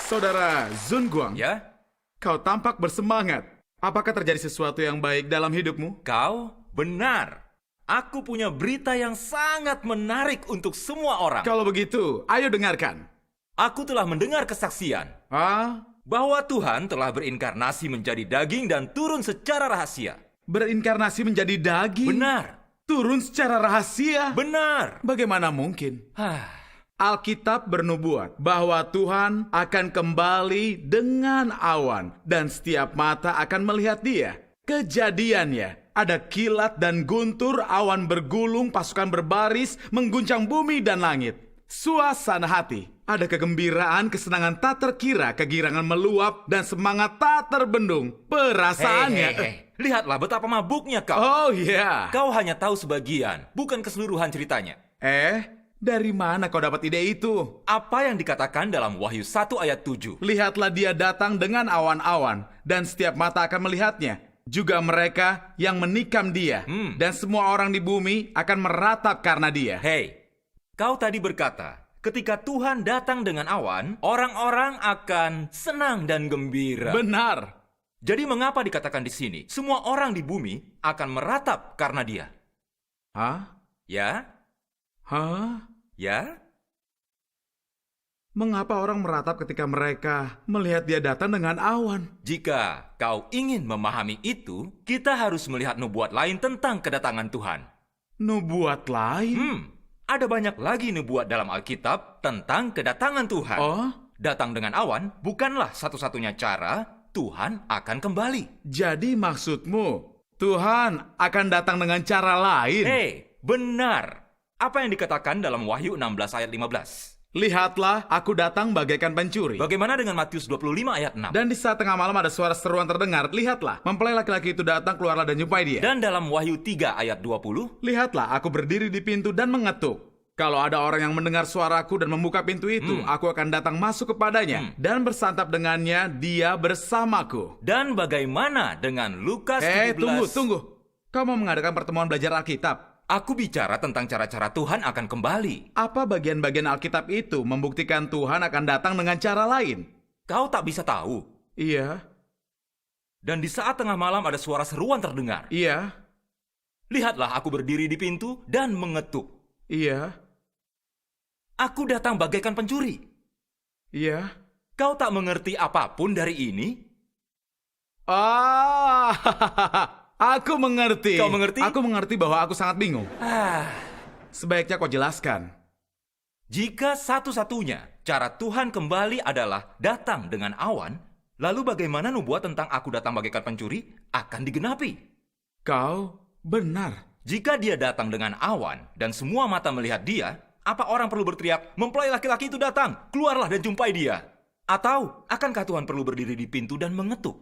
Saudara Zunguang, Ya, kau tampak bersemangat. Apakah terjadi sesuatu yang baik dalam hidupmu? kau benar. Aku punya berita yang sangat menarik untuk semua orang. Kalau begitu, ayo dengarkan. Aku telah mendengar kesaksian Ah, bahwa Tuhan telah berinkarnasi menjadi daging dan turun secara rahasia. berinkarnasi menjadi daging? Benar, Turun secara rahasia? benar. Bagaimana mungkin? Hah, Alkitab bernubuat bahwa Tuhan akan kembali dengan awan dan setiap mata akan melihat dia. Kejadiannya, ada kilat dan guntur, awan bergulung, pasukan berbaris, mengguncang bumi dan langit. Suasana hati, ada kegembiraan, kesenangan tak terkira, kegirangan meluap, dan semangat tak terbendung. Perasaannya... hei. Lihatlah betapa mabuknya kau. Oh ya. Kau hanya tahu sebagian, bukan keseluruhan ceritanya. Dari mana kau dapat ide itu? Apa yang dikatakan dalam Wahyu 1 ayat 7? Lihatlah dia datang dengan awan-awan, dan setiap mata akan melihatnya. Juga mereka yang menikam dia, dan semua orang di bumi akan meratap karena dia. Hei, kau tadi berkata, ketika Tuhan datang dengan awan, orang-orang akan senang dan gembira. Benar. Jadi mengapa dikatakan di sini, semua orang di bumi akan meratap karena dia? Hah? Ya? Hah? Ya? Mengapa orang meratap ketika mereka melihat dia datang dengan awan? Jika kau ingin memahami itu, kita harus melihat nubuat lain tentang kedatangan Tuhan. Nubuat lain? Ada banyak lagi nubuat dalam Alkitab tentang kedatangan Tuhan. Oh? Datang dengan awan bukanlah satu-satunya cara Tuhan akan kembali. Jadi maksudmu, Tuhan akan datang dengan cara lain? Hei, benar. Apa yang dikatakan dalam Wahyu 16 ayat 15? Lihatlah, aku datang bagaikan pencuri. Bagaimana dengan Matius 25 ayat 6? Dan di saat tengah malam ada suara seruan terdengar. Lihatlah, mempelai laki-laki itu datang, keluarlah dan jumpai dia. Dan dalam Wahyu 3 ayat 20? Lihatlah, aku berdiri di pintu dan mengetuk. Kalau ada orang yang mendengar suaraku dan membuka pintu itu, aku akan datang masuk kepadanya dan bersantap dengannya, dia bersamaku. Dan bagaimana dengan Lukas 17? Tunggu. Kau mau mengadakan pertemuan belajar Alkitab? Aku bicara tentang cara-cara Tuhan akan kembali. Apa bagian-bagian Alkitab itu membuktikan Tuhan akan datang dengan cara lain? Kau tak bisa tahu. Iya. Dan di saat tengah malam ada suara seruan terdengar. Iya. Lihatlah, aku berdiri di pintu dan mengetuk. Iya. Aku datang bagaikan pencuri. Iya. Kau tak mengerti apapun dari ini? Aku mengerti. Kau mengerti? Aku mengerti bahwa aku sangat bingung. Sebaiknya kau jelaskan. Jika satu-satunya cara Tuhan kembali adalah datang dengan awan, lalu bagaimana nubuat tentang aku datang bagaikan pencuri akan digenapi? Kau benar. Jika dia datang dengan awan dan semua mata melihat dia, apa orang perlu berteriak, mempelai laki-laki itu datang, keluarlah dan jumpai dia? Atau akankah Tuhan perlu berdiri di pintu dan mengetuk?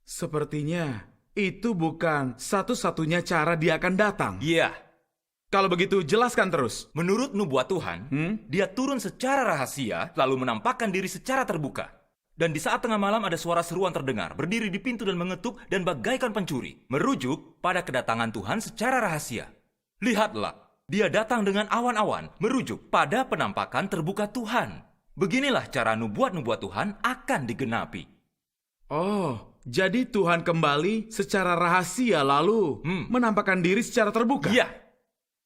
Sepertinya itu bukan satu-satunya cara dia akan datang. Iya. Kalau begitu, jelaskan terus. Menurut nubuat Tuhan, dia turun secara rahasia, lalu menampakkan diri secara terbuka. Dan di saat tengah malam ada suara seruan terdengar, berdiri di pintu dan mengetuk, dan bagaikan pencuri, merujuk pada kedatangan Tuhan secara rahasia. Lihatlah, dia datang dengan awan-awan, merujuk pada penampakan terbuka Tuhan. Beginilah cara nubuat-nubuat Tuhan akan digenapi. Oh, jadi Tuhan kembali secara rahasia lalu menampakkan diri secara terbuka? Iya.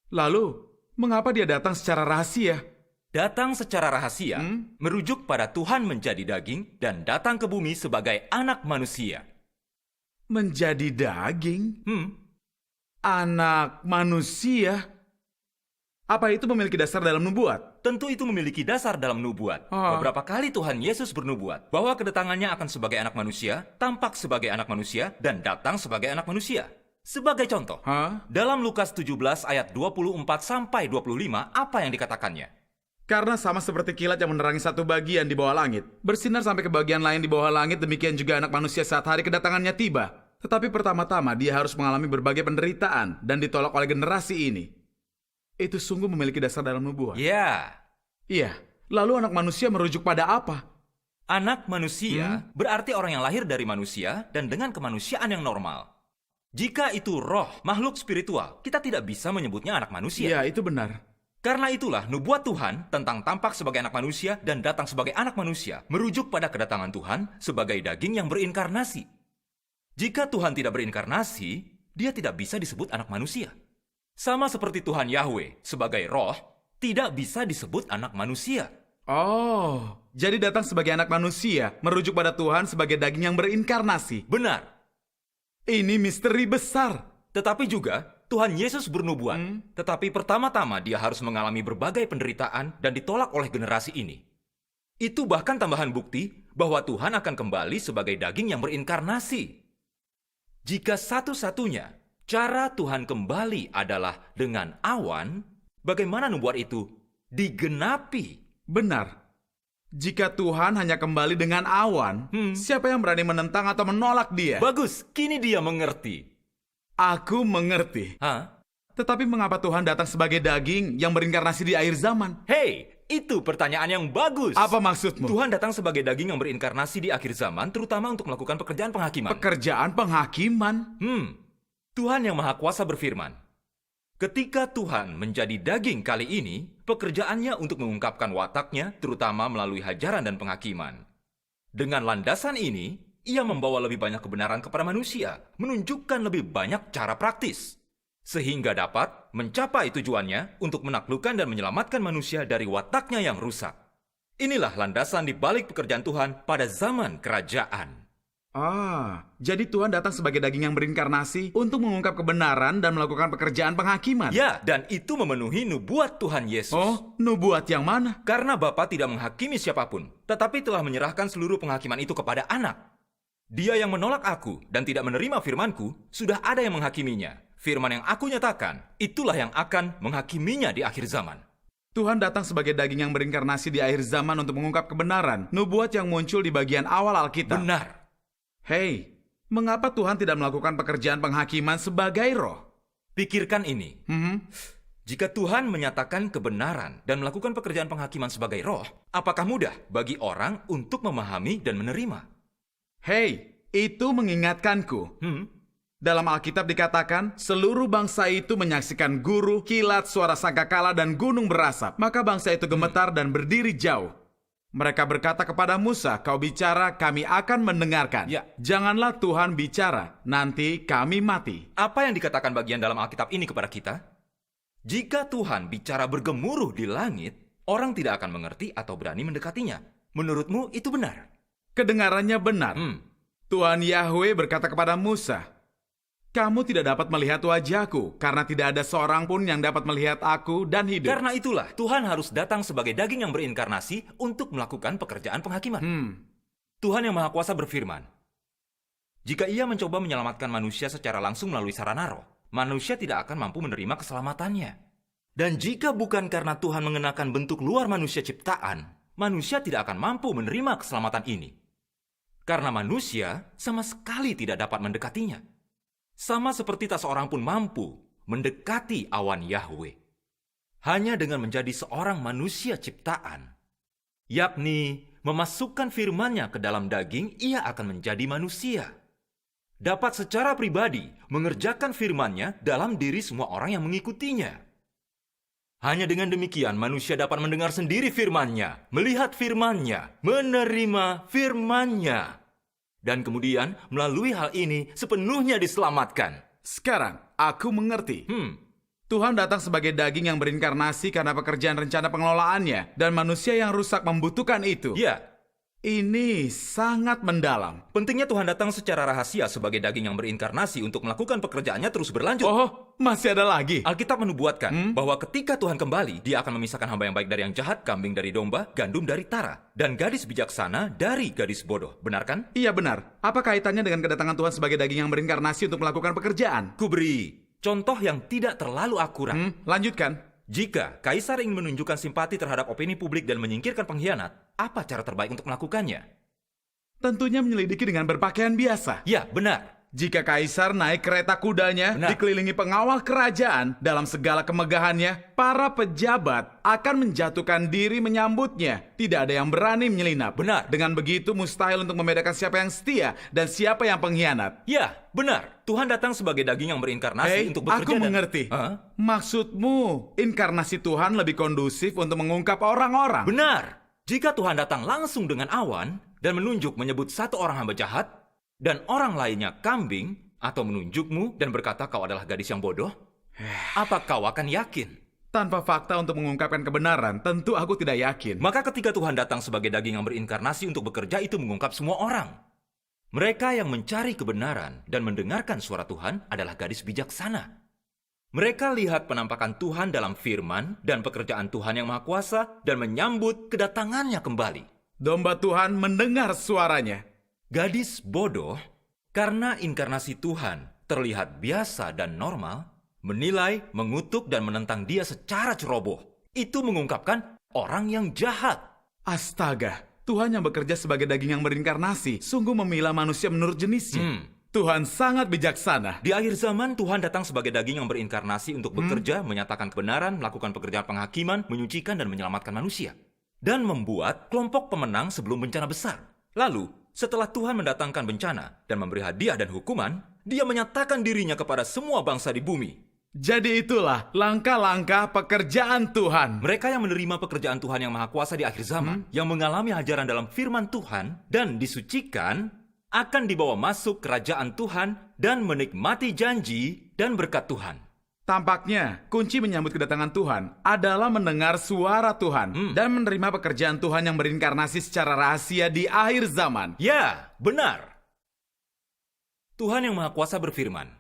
Lalu, mengapa dia datang secara rahasia? Datang secara rahasia merujuk pada Tuhan menjadi daging dan datang ke bumi sebagai anak manusia. Menjadi daging? Anak manusia? Apa itu memiliki dasar dalam nubuat? Tentu itu memiliki dasar dalam nubuat. Beberapa kali Tuhan Yesus bernubuat bahwa kedatangannya akan sebagai anak manusia, tampak sebagai anak manusia, dan datang sebagai anak manusia. Sebagai contoh, dalam Lukas 17 ayat 24-25, apa yang dikatakannya? Karena sama seperti kilat yang menerangi satu bagian di bawah langit, bersinar sampai ke bagian lain di bawah langit, demikian juga anak manusia saat hari kedatangannya tiba. Tetapi pertama-tama dia harus mengalami berbagai penderitaan dan ditolak oleh generasi ini. Itu sungguh memiliki dasar dalam nubuat. Ya. Iya. Lalu anak manusia merujuk pada apa? Anak manusia berarti orang yang lahir dari manusia dan dengan kemanusiaan yang normal. Jika itu roh, makhluk spiritual, kita tidak bisa menyebutnya anak manusia. Iya, itu benar. Karena itulah nubuat Tuhan tentang tampak sebagai anak manusia dan datang sebagai anak manusia merujuk pada kedatangan Tuhan sebagai daging yang berinkarnasi. Jika Tuhan tidak berinkarnasi, dia tidak bisa disebut anak manusia. Sama seperti Tuhan Yahweh sebagai roh, tidak bisa disebut anak manusia. Oh, jadi datang sebagai anak manusia merujuk pada Tuhan sebagai daging yang berinkarnasi. Benar. Ini misteri besar. Tetapi juga Tuhan Yesus bernubuat. Tetapi pertama-tama dia harus mengalami berbagai penderitaan dan ditolak oleh generasi ini. Itu bahkan tambahan bukti bahwa Tuhan akan kembali sebagai daging yang berinkarnasi. Jika satu-satunya cara Tuhan kembali adalah dengan awan, bagaimana nubuat itu digenapi? Benar. Jika Tuhan hanya kembali dengan awan, siapa yang berani menentang atau menolak dia? Bagus, kini dia mengerti. Aku mengerti. Hah? Tetapi mengapa Tuhan datang sebagai daging yang berinkarnasi di akhir zaman? Hei, itu pertanyaan yang bagus. Apa maksudmu? Tuhan datang sebagai daging yang berinkarnasi di akhir zaman, terutama untuk melakukan pekerjaan penghakiman. Pekerjaan penghakiman? Tuhan yang Maha Kuasa berfirman, ketika Tuhan menjadi daging kali ini, pekerjaannya untuk mengungkapkan wataknya, terutama melalui hajaran dan penghakiman. Dengan landasan ini, ia membawa lebih banyak kebenaran kepada manusia, menunjukkan lebih banyak cara praktis, sehingga dapat mencapai tujuannya untuk menaklukkan dan menyelamatkan manusia dari wataknya yang rusak. Inilah landasan di balik pekerjaan Tuhan pada zaman kerajaan. Jadi Tuhan datang sebagai daging yang berinkarnasi untuk mengungkap kebenaran dan melakukan pekerjaan penghakiman. Ya, dan itu memenuhi nubuat Tuhan Yesus. Oh, nubuat yang mana? Karena Bapa tidak menghakimi siapapun, tetapi telah menyerahkan seluruh penghakiman itu kepada Anak. Dia yang menolak aku dan tidak menerima firmanku, sudah ada yang menghakiminya. Firman yang aku nyatakan, itulah yang akan menghakiminya di akhir zaman. Tuhan datang sebagai daging yang berinkarnasi di akhir zaman untuk mengungkap kebenaran. Nubuat yang muncul di bagian awal Alkitab. Benar. Hei, mengapa Tuhan tidak melakukan pekerjaan penghakiman sebagai roh? Pikirkan ini. Jika Tuhan menyatakan kebenaran dan melakukan pekerjaan penghakiman sebagai roh, apakah mudah bagi orang untuk memahami dan menerima? Hei, itu mengingatkanku. Dalam Alkitab dikatakan, seluruh bangsa itu menyaksikan guru, kilat, suara sangkakala, dan gunung berasap. Maka bangsa itu gemetar dan berdiri jauh. Mereka berkata kepada Musa, kau bicara, kami akan mendengarkan. Ya. Janganlah Tuhan bicara, nanti kami mati. Apa yang dikatakan bagian dalam Alkitab ini kepada kita? Jika Tuhan bicara bergemuruh di langit, orang tidak akan mengerti atau berani mendekatinya. Menurutmu itu benar? Kedengarannya benar. Tuhan Yahweh berkata kepada Musa, kamu tidak dapat melihat wajahku, karena tidak ada seorang pun yang dapat melihat aku dan hidup. Karena itulah, Tuhan harus datang sebagai daging yang berinkarnasi untuk melakukan pekerjaan penghakiman. Tuhan yang Maha Kuasa berfirman, jika ia mencoba menyelamatkan manusia secara langsung melalui sarana roh, manusia tidak akan mampu menerima keselamatannya. Dan jika bukan karena Tuhan mengenakan bentuk luar manusia ciptaan, manusia tidak akan mampu menerima keselamatan ini. Karena manusia sama sekali tidak dapat mendekatinya. Sama seperti tak seorang pun mampu mendekati awan Yahweh. Hanya dengan menjadi seorang manusia ciptaan, yakni memasukkan firman-Nya ke dalam daging, ia akan menjadi manusia. Dapat secara pribadi mengerjakan firman-Nya dalam diri semua orang yang mengikutinya. Hanya dengan demikian manusia dapat mendengar sendiri firman-Nya, melihat firman-Nya, menerima firman-Nya. Dan kemudian melalui hal ini sepenuhnya diselamatkan. Sekarang, aku mengerti. Tuhan datang sebagai daging yang berinkarnasi karena pekerjaan rencana pengelolaannya. Dan manusia yang rusak membutuhkan itu. Ya. Ini sangat mendalam. Pentingnya Tuhan datang secara rahasia sebagai daging yang berinkarnasi untuk melakukan pekerjaannya terus berlanjut. Oh, masih ada lagi? Alkitab menubuatkan bahwa ketika Tuhan kembali, dia akan memisahkan hamba yang baik dari yang jahat, kambing dari domba, gandum dari tara, dan gadis bijaksana dari gadis bodoh. Benar kan? Iya benar. Apa kaitannya dengan kedatangan Tuhan sebagai daging yang berinkarnasi untuk melakukan pekerjaan? Kuberi contoh yang tidak terlalu akurat. Lanjutkan. Jika kaisar ingin menunjukkan simpati terhadap opini publik dan menyingkirkan pengkhianat, apa cara terbaik untuk melakukannya? Tentunya menyelidiki dengan berpakaian biasa. Ya, benar. Jika kaisar naik kereta kudanya, Benar. dikelilingi pengawal kerajaan dalam segala kemegahannya, para pejabat akan menjatuhkan diri menyambutnya. Tidak ada yang berani menyelinap. Benar. Dengan begitu mustahil untuk membedakan siapa yang setia dan siapa yang pengkhianat. Ya, benar. Tuhan datang sebagai daging yang berinkarnasi Hei, untuk bekerja aku mengerti. Hah? Maksudmu, inkarnasi Tuhan lebih kondusif untuk mengungkap orang-orang. Benar. Jika Tuhan datang langsung dengan awan dan menunjuk menyebut satu orang hamba jahat, dan orang lainnya kambing, atau menunjukmu dan berkata kau adalah gadis yang bodoh, apa kau akan yakin? Tanpa fakta untuk mengungkapkan kebenaran, tentu aku tidak yakin. Maka ketika Tuhan datang sebagai daging yang berinkarnasi untuk bekerja, itu mengungkap semua orang. Mereka yang mencari kebenaran dan mendengarkan suara Tuhan adalah gadis bijaksana. Mereka lihat penampakan Tuhan dalam firman dan pekerjaan Tuhan yang Maha Kuasa dan menyambut kedatangannya kembali. Domba Tuhan mendengar suaranya. Gadis bodoh, karena inkarnasi Tuhan terlihat biasa dan normal, menilai, mengutuk, dan menentang dia secara ceroboh. Itu mengungkapkan orang yang jahat. Astaga, Tuhan yang bekerja sebagai daging yang berinkarnasi sungguh memilah manusia menurut jenisnya. Tuhan sangat bijaksana. Di akhir zaman, Tuhan datang sebagai daging yang berinkarnasi untuk bekerja, menyatakan kebenaran, melakukan pekerjaan penghakiman, menyucikan dan menyelamatkan manusia. Dan membuat kelompok pemenang sebelum bencana besar. Lalu, setelah Tuhan mendatangkan bencana dan memberi hadiah dan hukuman, dia menyatakan dirinya kepada semua bangsa di bumi. Jadi itulah langkah-langkah pekerjaan Tuhan. Mereka yang menerima pekerjaan Tuhan yang Maha Kuasa di akhir zaman, yang mengalami ajaran dalam firman Tuhan dan disucikan, akan dibawa masuk kerajaan Tuhan dan menikmati janji dan berkat Tuhan. Tampaknya, kunci menyambut kedatangan Tuhan adalah mendengar suara Tuhan dan menerima pekerjaan Tuhan yang berinkarnasi secara rahasia di akhir zaman. Ya, benar. Tuhan yang Maha Kuasa berfirman,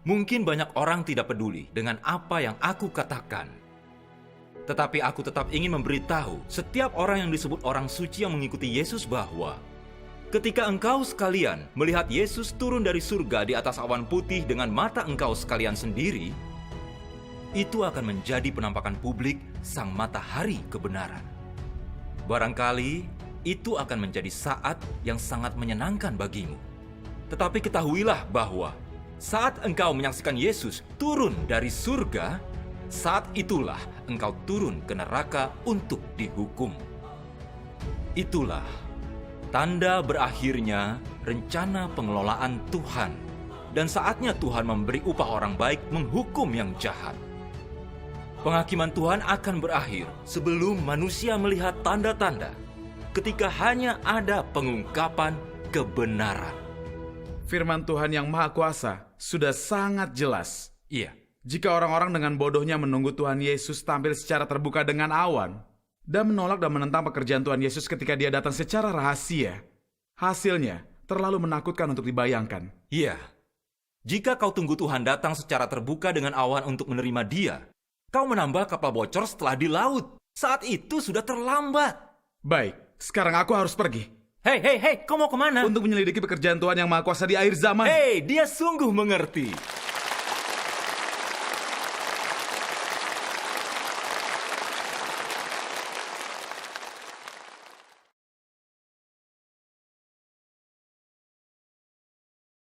mungkin banyak orang tidak peduli dengan apa yang aku katakan. Tetapi aku tetap ingin memberitahu setiap orang yang disebut orang suci yang mengikuti Yesus bahwa ketika engkau sekalian melihat Yesus turun dari surga di atas awan putih dengan mata engkau sekalian sendiri, itu akan menjadi penampakan publik sang matahari kebenaran. Barangkali itu akan menjadi saat yang sangat menyenangkan bagimu. Tetapi ketahuilah bahwa saat engkau menyaksikan Yesus turun dari surga, saat itulah engkau turun ke neraka untuk dihukum. Itulah tanda berakhirnya rencana pengelolaan Tuhan. Dan saatnya Tuhan memberi upah orang baik menghukum yang jahat. Penghakiman Tuhan akan berakhir sebelum manusia melihat tanda-tanda. Ketika hanya ada pengungkapan kebenaran. Firman Tuhan yang Maha Kuasa sudah sangat jelas. Iya, Jika orang-orang dengan bodohnya menunggu Tuhan Yesus tampil secara terbuka dengan awan, dan menolak dan menentang pekerjaan Tuhan Yesus ketika dia datang secara rahasia, hasilnya terlalu menakutkan untuk dibayangkan. iya. Jika kau tunggu Tuhan datang secara terbuka dengan awan untuk menerima dia, kau menambah kapal bocor setelah di laut. Saat itu sudah terlambat. Baik, sekarang aku harus pergi Hei, kau mau kemana? untuk menyelidiki pekerjaan Tuhan yang Maha Kuasa di akhir zaman. Hei, dia sungguh mengerti.